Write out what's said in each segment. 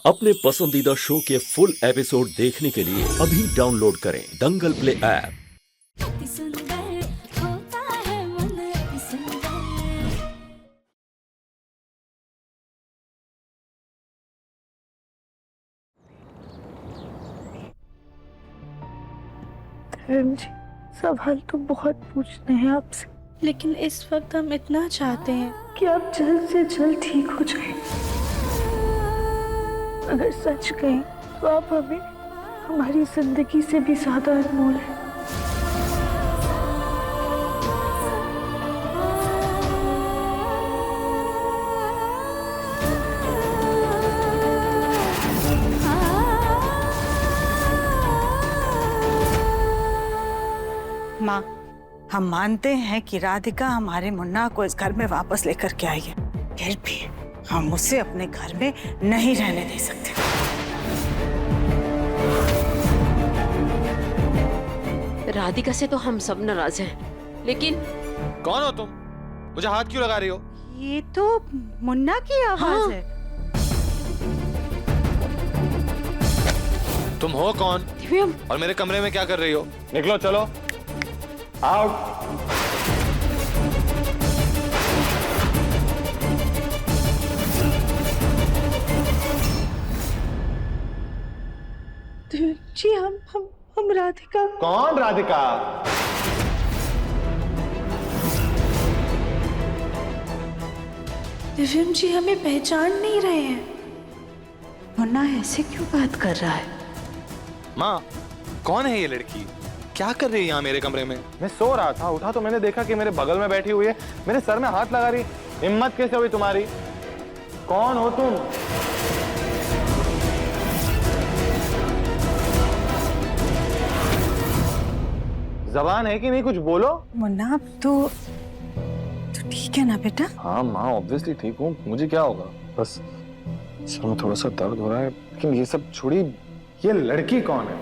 अपने पसंदीदा शो के फुल एपिसोड देखने के लिए अभी डाउनलोड करें दंगल प्ले ऐप। अति सुंदर होता है मन अति सुंदर। धर्म जी, सवाल तो बहुत पूछने हैं आपसे, लेकिन इस वक्त हम इतना चाहते हैं कि आप जल्द से जल्द ठीक हो जाएं। अगर सच कहें तो आप हमें हमारी जिंदगी से भी ज्यादा अनमोल है। माँ, हम मानते हैं कि राधिका हमारे मुन्ना को इस घर में वापस लेकर के आई है, फिर भी हम उसे अपने घर में नहीं रहने दे सकते। राधिका से तो हम सब नाराज हैं, लेकिन कौन हो तुम? मुझे हाथ क्यों लगा रही हो? ये तो मुन्ना की आवाज हाँ। है। तुम हो कौन दिव्यम, और मेरे कमरे में क्या कर रही हो? निकलो, चलो आउट। जी, हम राधिका। कौन राधिका? दिव्यम जी हमें पहचान नहीं रहे हैं। मुन्ना ऐसे क्यों बात कर रहा है? माँ, कौन है ये लड़की? क्या कर रही है यहाँ मेरे कमरे में? मैं सो रहा था, उठा तो मैंने देखा कि मेरे बगल में बैठी हुई है, मेरे सर में हाथ लगा रही। हिम्मत कैसे हुई तुम्हारी? कौन हो तुम? जबान है कि नहीं? कुछ बोलो। मुन्ना, तो ठीक है ना बेटा? हाँ माँ, ऑब्वियसली ठीक हूँ। मुझे क्या होगा? बस सर में थोड़ा सा दर्द हो रहा है, लेकिन ये सब छोड़ी। ये लड़की कौन है?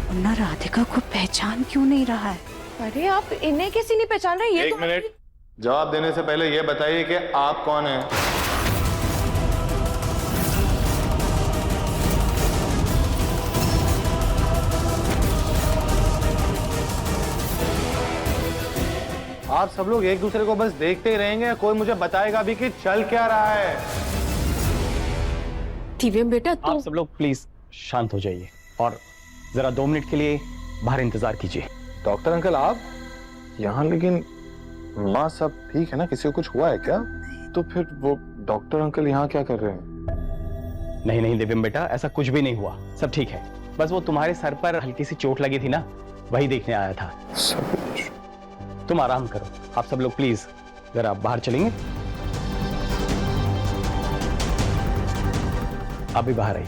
मुन्ना राधिका को पहचान क्यों नहीं रहा है? अरे आप इन्हें कैसे नहीं पहचान रहे? ये एक मिनट, जवाब देने से पहले ये बताइए कि आप कौन हैं? आप सब लोग एक दूसरे को बस देखते ही रहेंगे, कोई मुझे बताएगा भी कि चल क्या रहा है? दिव्यम बेटा, आप सब लोग प्लीज शांत हो जाइए और जरा 2 मिनट के लिए बाहर इंतजार कीजिए। डॉक्टर अंकल आप यहाँ? लेकिन माँ सब ठीक है ना? किसी को कुछ हुआ है क्या? तो फिर वो डॉक्टर अंकल यहाँ क्या कर रहे हैं? नहीं नहीं दिव्यम बेटा, ऐसा कुछ भी नहीं हुआ, सब ठीक है। बस वो तुम्हारे सर पर हल्की सी चोट लगी थी ना, वही देखने आया था। सब तुम आराम करो। आप सब लोग प्लीज जरा बाहर चलेंगे। आप भी बाहर आइए।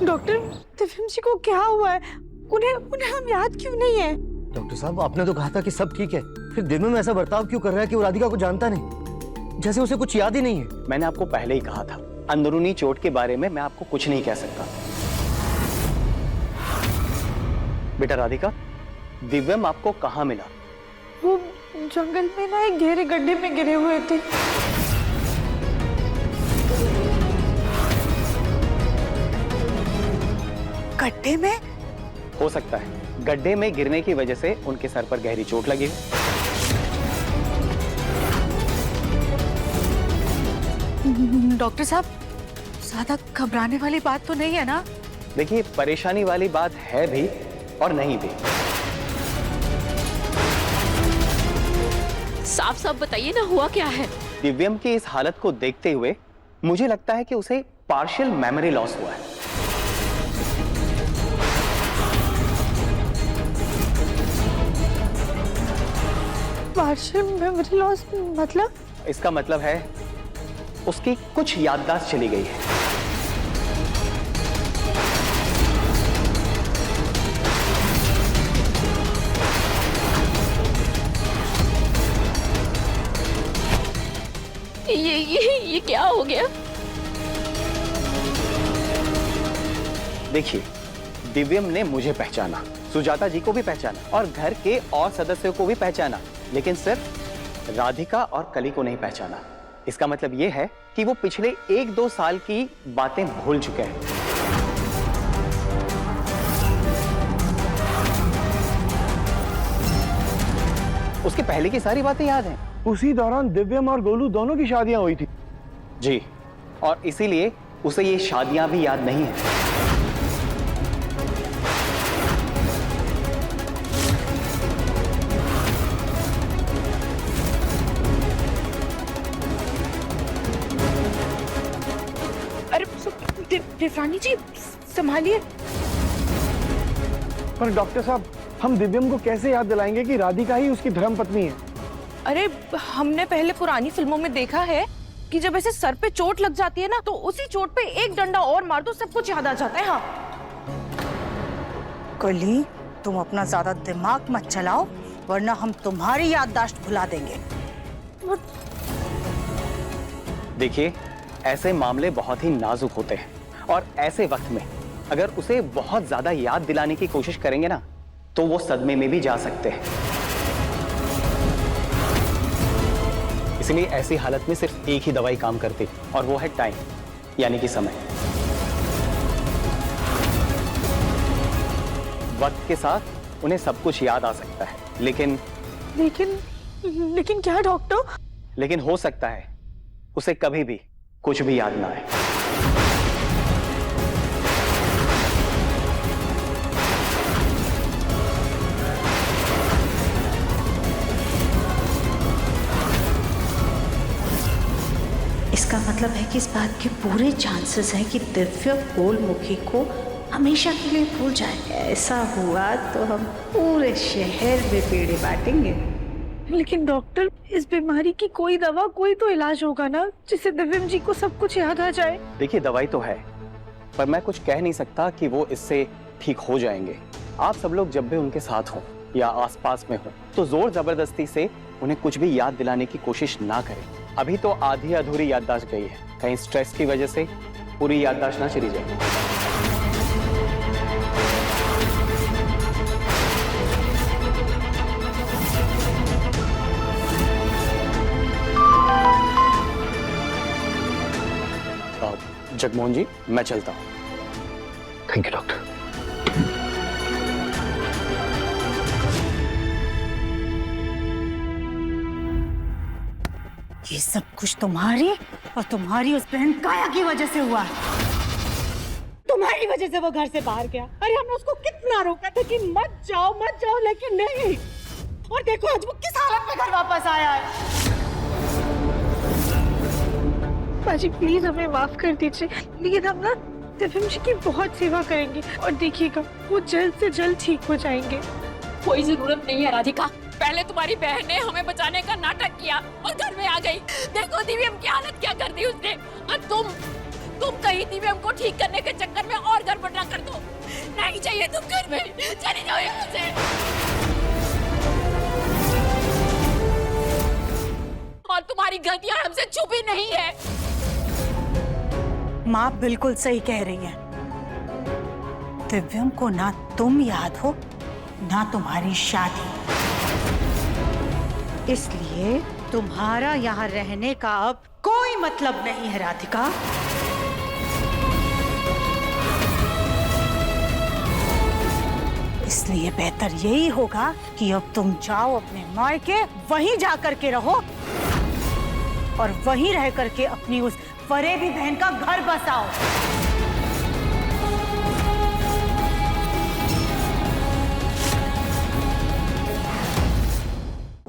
डॉक्टर, दिव्यम जी को क्या हुआ है? उन्हें हम याद क्यों नहीं है? डॉक्टर साहब, आपने तो कहा था कि सब ठीक है, फिर दिन में ऐसा बर्ताव क्यों कर रहा है कि वो राधिका को जानता नहीं, जैसे उसे कुछ याद ही नहीं है। मैंने आपको पहले ही कहा था, अंदरूनी चोट के बारे में मैं आपको कुछ नहीं कह सकता। बेटा राधिका, दिव्यम आपको कहाँ मिला? वो जंगल में ना एक गहरे गड्ढे में गिरे हुए थे। गड्ढे में? हो सकता है गड्ढे में गिरने की वजह से उनके सर पर गहरी चोट लगी हो। डॉक्टर साहब, ज्यादा घबराने वाली बात तो नहीं है ना? देखिए, परेशानी वाली बात है भी और नहीं भी। साफ साफ बताइए ना, हुआ क्या है? दिव्यम की इस हालत को देखते हुए मुझे लगता है कि उसे पार्शियल मेमोरी लॉस हुआ है। पार्शियल मेमोरी लॉस मतलब? इसका मतलब है उसकी कुछ याददाश्त चली गई है। ये क्या हो गया? देखिए, दिव्यम ने मुझे पहचाना, सुजाता जी को भी पहचाना और घर के और सदस्यों को भी पहचाना, लेकिन सिर्फ राधिका और कली को नहीं पहचाना। इसका मतलब यह है कि वो पिछले 1-2 साल की बातें भूल चुके हैं। उसके पहले की सारी बातें याद हैं। उसी दौरान दिव्यम और गोलू दोनों की शादियां हुई थी। जी, और इसीलिए उसे ये शादियां भी याद नहीं है। अरे देवरानी जी संभालिए। पर डॉक्टर साहब, हम दिव्यम को कैसे याद दिलाएंगे कि राधिका ही उसकी धर्मपत्नी है? अरे हमने पहले पुरानी फिल्मों में देखा है कि जब ऐसे सर पे चोट लग जाती है ना, तो उसी चोट पे एक डंडा और मार दो, सब कुछ याद आ जाता है। हाँ कली, तुम अपना ज्यादा दिमाग मत चलाओ, वरना हम तुम्हारी याददाश्त भुला देंगे। देखिए, ऐसे मामले बहुत ही नाजुक होते हैं और ऐसे वक्त में अगर उसे बहुत ज्यादा याद दिलाने की कोशिश करेंगे ना, तो वो सदमे में भी जा सकते हैं। इसलिए ऐसी हालत में सिर्फ एक ही दवाई काम करती, और वो है टाइम, यानी कि समय। वक्त के साथ उन्हें सब कुछ याद आ सकता है, लेकिन क्या डॉक्टर? लेकिन हो सकता है उसे कभी भी कुछ भी याद ना आए। इसका मतलब है कि इस बात के पूरे चांसेस हैं कि दिव्य गोलमुखी को हमेशा के लिए भूल जाए। ऐसा हुआ तो हम पूरे शहर में पेड़े बांटेंगे। लेकिन डॉक्टर, इस बीमारी की कोई दवा, कोई तो इलाज होगा ना, जिससे दिव्यम जी को सब कुछ याद आ जाए। देखिए, दवाई तो है, पर मैं कुछ कह नहीं सकता कि वो इससे ठीक हो जाएंगे। आप सब लोग जब भी उनके साथ हो या आसपास में हो, तो जोर जबरदस्ती से उन्हें कुछ भी याद दिलाने की कोशिश ना करें। अभी तो आधी अधूरी याददाश्त गई है, कहीं स्ट्रेस की वजह से पूरी याददाश्त ना चली जाए। जगमोहन जी, मैं चलता हूं। Thank you doctor. ये सब कुछ तुम्हारी और तुम्हारी उस बहन काया की वजह से हुआ है। तुम्हारी वजह से वो घर से बाहर गया। अरे हमने उसको कितना रोका था कि मत जाओ, लेकिन नहीं। और देखो आज वो किस हालत में घर वापस आया है। बाजी प्लीज हमें माफ कर दीजिए, लेकिन हम ना दिव्यम जी की बहुत सेवा करेंगे और देखिएगा वो जल्द से जल्द ठीक हो जाएंगे। कोई जरूरत नहीं है राधिका, पहले तुम्हारी बहन ने हमें बचाने का नाटक किया और घर में आ गई। देखो दिव्यम की हालत क्या कर दी उसने, और तुम कहीं दिव्यम को ठीक करने के चक्कर में और गड़बड़ ना कर दो। नहीं चाहिए तुम घर में, चली जाओ यहाँ से। और तुम्हारी गलतियां हमसे छुपी नहीं है। माँ बिल्कुल सही कह रही है। दिव्यम को ना तुम याद हो, ना तुम्हारी शादी, इसलिए तुम्हारा यहाँ रहने का अब कोई मतलब नहीं है राधिका। इसलिए बेहतर यही होगा कि अब तुम जाओ अपने मायके, वहीं जा करके रहो और वहीं रह करके अपनी उस फरेबी बहन का घर बसाओ।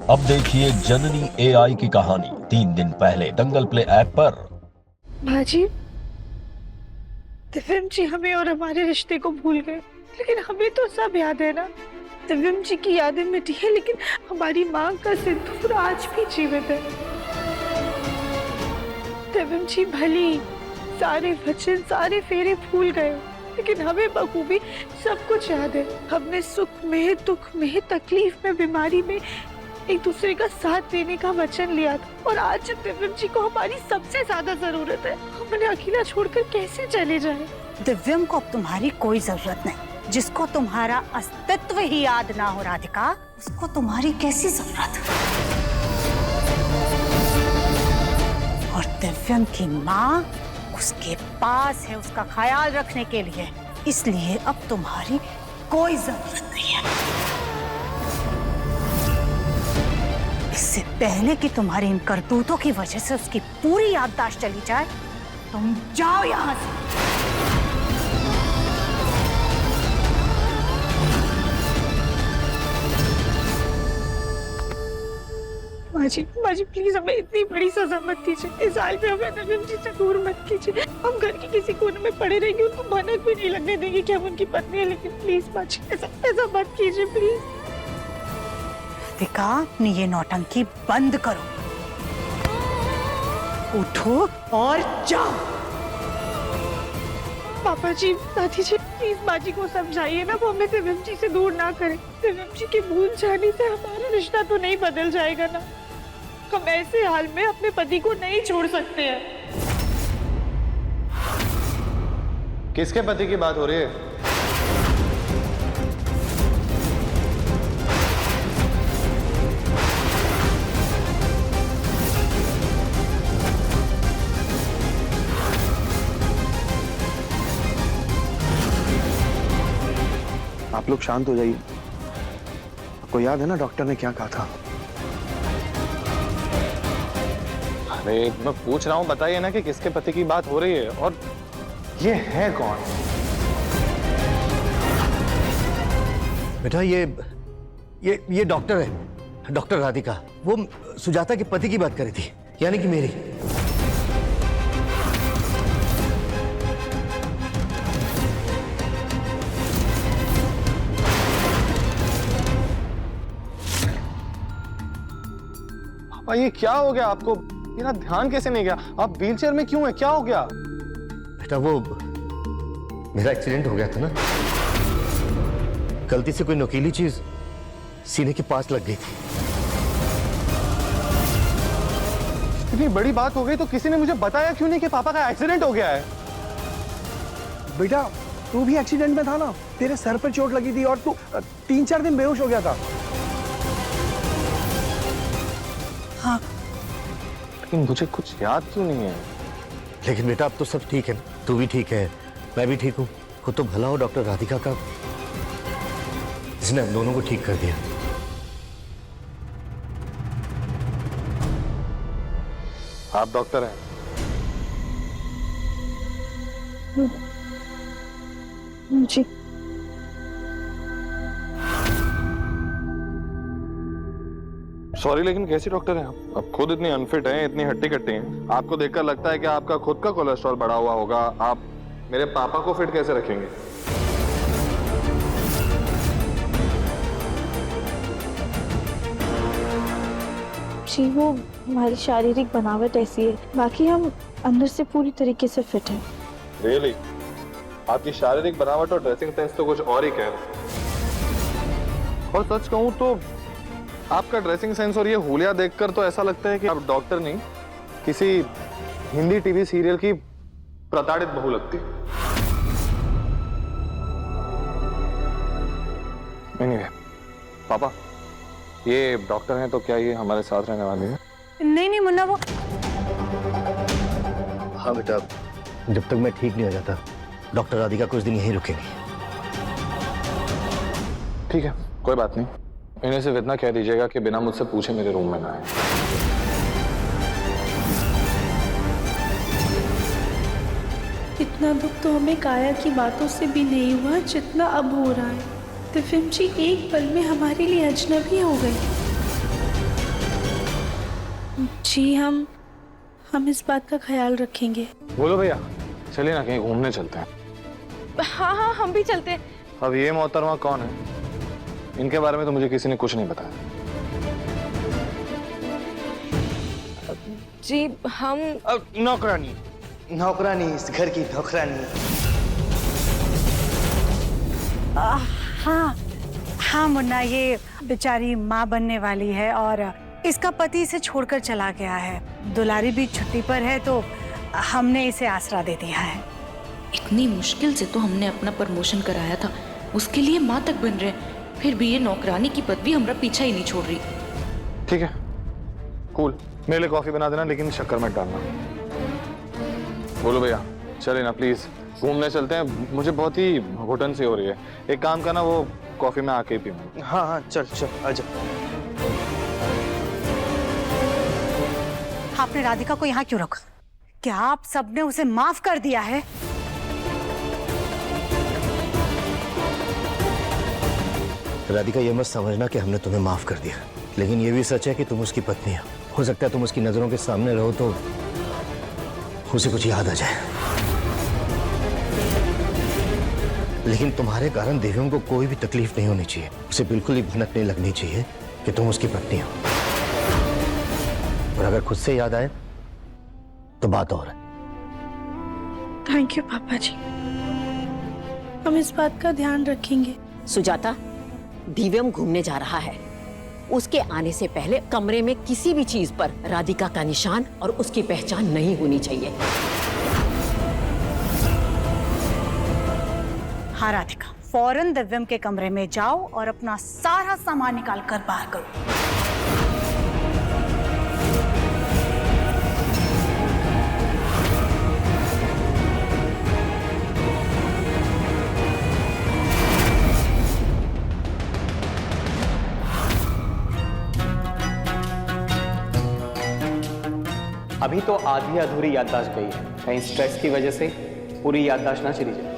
अब देखिए जननी AI की कहानी 3 दिन पहले दंगल प्ले ऐप पर। बाजी, दिव्यम जी हमें और हमारे रिश्ते को भूल गए, लेकिन हमें तो सब याद है ना। दिव्यम जी की यादें मिटी है, लेकिन हमारी माँ का सिंदूर आज भी जीवित है। दिव्यम जी भली सारे वचन, सारे फेरे भूल गए, लेकिन हमें बखूबी सब कुछ याद है। हमने सुख में, दुख में, तकलीफ में, बीमारी में एक दूसरे का साथ देने का वचन लिया था। और आज जब दिव्यम जी को हमारी सबसे ज्यादा जरूरत है, हम उन्हें अकेला छोड़कर कैसे चले जाएं? दिव्यम को अब तुम्हारी कोई जरूरत नहीं। जिसको तुम्हारा अस्तित्व ही याद ना हो राधिका, उसको तुम्हारी कैसी जरूरत? और दिव्यम की माँ उसके पास है उसका ख्याल रखने के लिए, इसलिए अब तुम्हारी कोई जरूरत नहीं है। इससे पहले कि तुम्हारी इन करतूतों की वजह से उसकी पूरी याददाश्त चली जाए, तुम जाओ यहां से। माँ जी प्लीज हमें इतनी बड़ी सजा मत दीजिए। इस हाल में हमें दिव्यम जी से दूर मत कीजिए। हम घर के किसी कोने में पड़े रहेंगे, उनको भनक भी नहीं लगने देंगे कि हम उनकी पत्नी है। लेकिन प्लीज माँ जी ऐसा मत कीजिए प्लीज। राधिका, अपनी ये नौटंकी बंद करो। उठो और जाओ। पापा जी, दादी जी, प्लीज माँ जी को समझाइए ना, वो हमें दिव्यम जी से दूर ना करें। दिव्यम जी के भूल जाने से हमारा रिश्ता तो नहीं बदल जाएगा ना। हम ऐसे हाल में अपने पति को नहीं छोड़ सकते हैं। किसके पति की बात हो रही है? आप लोग शांत हो जाइए। आपको याद है ना डॉक्टर ने क्या कहा था? अरे मैं पूछ रहा हूँ, बताइए ना कि किसके पति की बात हो रही है और ये है कौन? बेटा ये डॉक्टर है, डॉक्टर राधिका। वो सुजाता के पति की बात कर रही थी, यानी कि मेरी। ये क्या हो गया आपको? मेरा ध्यान कैसे नहीं गया? आप व्हीलचेयर में क्यों है? क्या हो गया? बेटा वो मेरा एक्सीडेंट हो गया था ना, गलती से कोई नुकीली चीज सीने के पास लग गई थी। इतनी बड़ी बात हो गई तो किसी ने मुझे बताया क्यों नहीं कि पापा का एक्सीडेंट हो गया है? बेटा तू भी एक्सीडेंट में था ना, तेरे सर पर चोट लगी थी और तू 3-4 दिन बेहोश हो गया था। हाँ, लेकिन मुझे कुछ याद क्यों नहीं है? लेकिन बेटा अब तो सब ठीक है ना, तू भी ठीक है, मैं भी ठीक हूँ। खुद तो भला हो डॉक्टर राधिका का, इसने हम दोनों को ठीक कर दिया। आप डॉक्टर हैं? जी। सॉरी, लेकिन कैसी डॉक्टर हैं आप? आप खुद इतनी अनफिट हैं, इतनी हट्टी कट्टी हैं। आपको देखकर लगता है कि आपका खुद का कोलेस्ट्रॉल बढ़ा हुआ होगा। आप मेरे पापा को फिट कैसे रखेंगे? जी वो हमारी शारीरिक बनावट ऐसी है, बाकी हम अंदर से पूरी तरीके से फिट हैं। रियली? आपकी शारीरिक बनावट और ड्रेसिंग सेंस तो कुछ और ही कह रहे हैं। और सच कहूं तो आपका ड्रेसिंग सेंस और ये हुलिया देखकर तो ऐसा लगता है कि आप डॉक्टर नहीं, किसी हिंदी टीवी सीरियल की प्रताड़ित बहू लगती। Anyway, पापा ये डॉक्टर हैं तो क्या ये हमारे साथ रहने वाले हैं? नहीं मुन्ना, वो हाँ बेटा, जब तक मैं ठीक नहीं हो जाता डॉक्टर राधिका कुछ दिन यहीं रुकेंगी। ठीक है, कोई बात नहीं। इन्हें सिर्फ इतना कह दीजिएगा कि बिना मुझसे पूछे मेरे रूम में ना आए। इतना दुख तो हमें काया की बातों से भी नहीं हुआ जितना अब हो रहा है। दिव्यम जी एक पल में हमारे लिए अजनबी हो गई। जी हम इस बात का ख्याल रखेंगे। बोलो भैया, चलिए ना कहीं घूमने चलते हैं। हाँ हम भी चलते हैं। अब ये मोहतरमा कौन है? इनके बारे में तो मुझे किसी ने कुछ नहीं बताया। जी हम नौकरानी इस घर की नौकरानी। हाँ मुन्ना, ये बेचारी माँ बनने वाली है और इसका पति इसे छोड़कर चला गया है। दुलारी भी छुट्टी पर है तो हमने इसे आसरा दे दिया है। इतनी मुश्किल से तो हमने अपना प्रमोशन कराया था, उसके लिए माँ तक बन रहे, फिर भी ये नौकरानी की पदवी हमारा पीछा ही नहीं छोड़ रही। ठीक है, कूल, मेरे लिए कॉफी बना देना, लेकिन शक्कर मत डालना। बोलो भैया, चले ना प्लीज, घूमने चलते हैं, मुझे बहुत ही घुटन सी हो रही है। एक काम करना, वो कॉफी में आके ही पीऊंगा। हाँ हाँ, चल चल आजा। आपने राधिका को यहाँ क्यों रखा? क्या आप सबने उसे माफ कर दिया है? राधिका, ये मत समझना कि हमने तुम्हें माफ कर दिया, लेकिन ये भी सच है कि तुम उसकी पत्नी हो सकता है तुम उसकी नजरों के सामने रहो तो उसे कुछ याद आ जाए, लेकिन तुम्हारे कारण दिव्यम को कोई भी तकलीफ नहीं होनी चाहिए। उसे बिल्कुल ही भनक नहीं लगनी चाहिए कि तुम उसकी पत्नी हो, और अगर खुद से याद आए तो बात और है। थैंक यू पापा जी, हम इस बात का ध्यान रखेंगे। सुजाता, दिव्यम घूमने जा रहा है, उसके आने से पहले कमरे में किसी भी चीज पर राधिका का निशान और उसकी पहचान नहीं होनी चाहिए। हाँ राधिका, फौरन दिव्यम के कमरे में जाओ और अपना सारा सामान निकाल कर बाहर करो। अभी तो आधी अधूरी याददाश्त गई है, कहीं स्ट्रेस की वजह से पूरी याददाश्त ना चली जाए।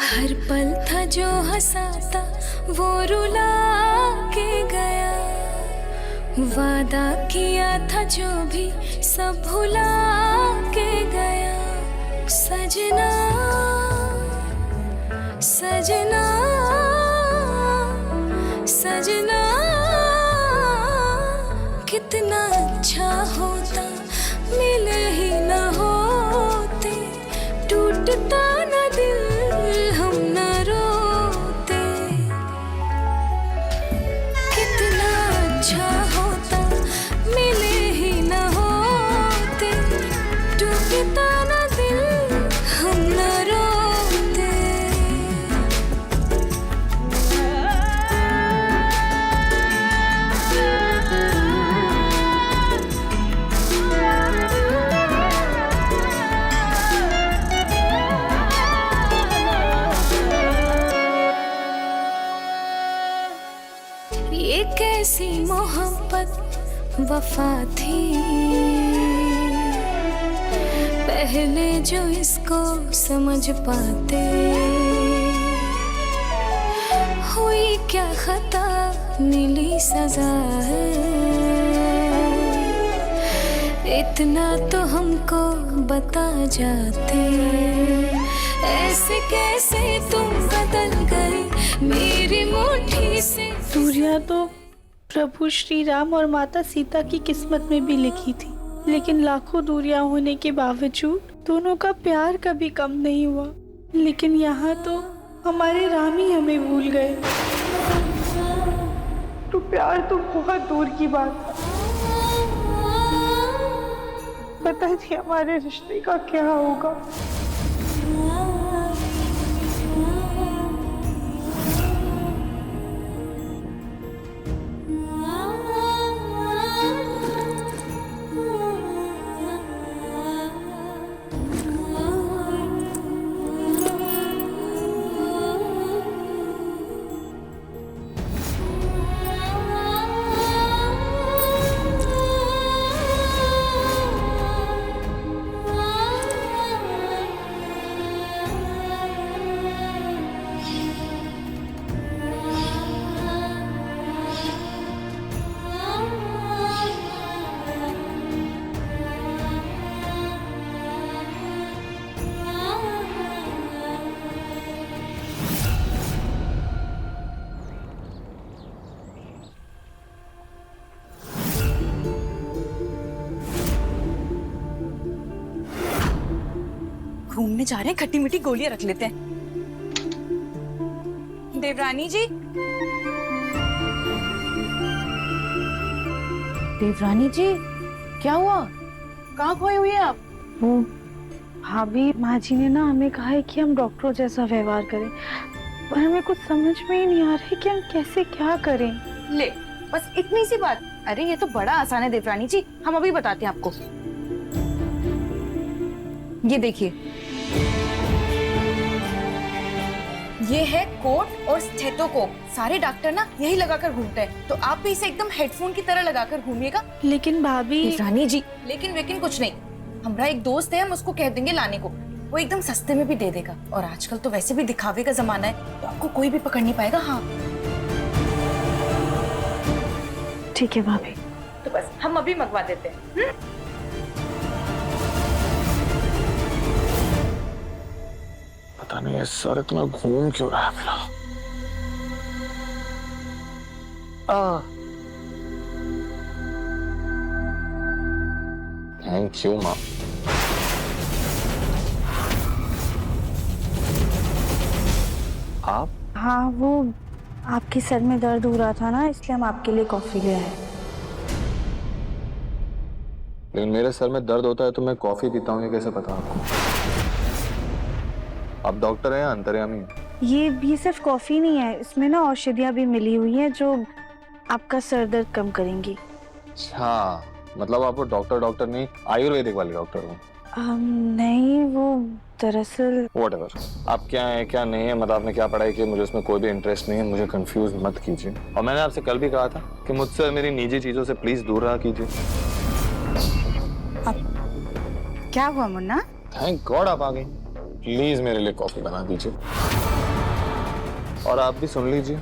हर पल था जो हंसाता वो रुला के गया, वादा किया था जो भी सब भुला के गया। सजना सजना सजना कितना अच्छा होता मिले ही न होते, टूटता न दिल हम न रोते। कितना अच्छा होता मिले ही न होते, टूटता न दिल हम न रोते। ये कैसी मोहब्बत वफा थी, पहले जो इसको समझ पाते। हुई क्या खता मिली सजा है, इतना तो हमको बता जाते। ऐसे कैसे तुम बदल गए मेरी मुट्ठी से। दूरियां तो प्रभु श्री राम और माता सीता की किस्मत में भी लिखी थी, लेकिन लाखों दूरियां होने के बावजूद दोनों का प्यार कभी कम नहीं हुआ। लेकिन यहाँ तो हमारे राम ही हमें भूल गए। तो प्यार तो बहुत दूर की बात, पता नहीं हमारे रिश्ते का क्या होगा। घूमने जा रहे हैं, खट्टी मीठी गोलियां रख लेते हैं। देवरानी जी, देवरानी जी, क्या हुआ? कहाँ खोई हुई हैं आप? वो भाभी माँ जी ने ना हमें कहा है कि हम डॉक्टरों जैसा व्यवहार करें, पर हमें कुछ समझ में ही नहीं आ रहा है कि हम कैसे क्या करें। ले, बस इतनी सी बात। अरे ये तो बड़ा आसान है देवरानी जी, हम अभी बताते हैं आपको। ये देखिए, ये है कोट और स्टेथोस्कोप। सारे डॉक्टर ना यही लगाकर घूमते हैं, तो आप भी इसे एकदम हेडफोन की तरह लगाकर घूमिएगा। लेकिन भाभी। देवरानी जी, लेकिन कुछ नहीं। हमारा एक दोस्त है, हम उसको कह देंगे लाने को, वो एकदम सस्ते में भी दे देगा। और आजकल तो वैसे भी दिखावे का जमाना है, तो आपको कोई भी पकड़ नहीं पाएगा। हाँ ठीक है भाभी, तो बस हम अभी मंगवा देते हैं। पता नहीं ये सर इतना घूम क्यों रहा है मेरा। थैंक यू माँ। आप? हाँ, वो आपके सर में दर्द हो रहा था ना, इसलिए हम आपके लिए कॉफी ले आए। लेकिन मेरे सर में दर्द होता है तो मैं कॉफी पीता हूँ, ये कैसे पता आपको? आप डॉक्टर हैं या अंतर्यामी? ये सिर्फ कॉफी नहीं है, इसमें ना औषधियाँ भी मिली हुई हैं जो आपका सर दर्द कम करेंगी। अच्छा, मतलब आप वो डॉक्टर नहीं, आयुर्वेदिक वाले डॉक्टर हो? नहीं, वो दरअसल Whatever. आप क्या है क्या नहीं है, मतलब आपने क्या पढ़ाई की, मुझे उसमें कोई भी इंटरेस्ट नहीं है, मुझे कंफ्यूज मत कीजिए। और मैंने आपसे कल भी कहा था कि मुझसे मेरी निजी चीजों से प्लीज दूर रहा कीजिए। क्या हुआ मुन्ना? थैंक गॉड आप आ गई। प्लीज मेरे लिए कॉफी बना दीजिए। और आप भी सुन लीजिए,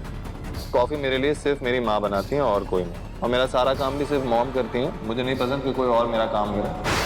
कॉफी मेरे लिए सिर्फ मेरी माँ बनाती है और कोई नहीं। और मेरा सारा काम भी सिर्फ मॉम करती है, मुझे नहीं पसंद कि कोई और मेरा काम करे।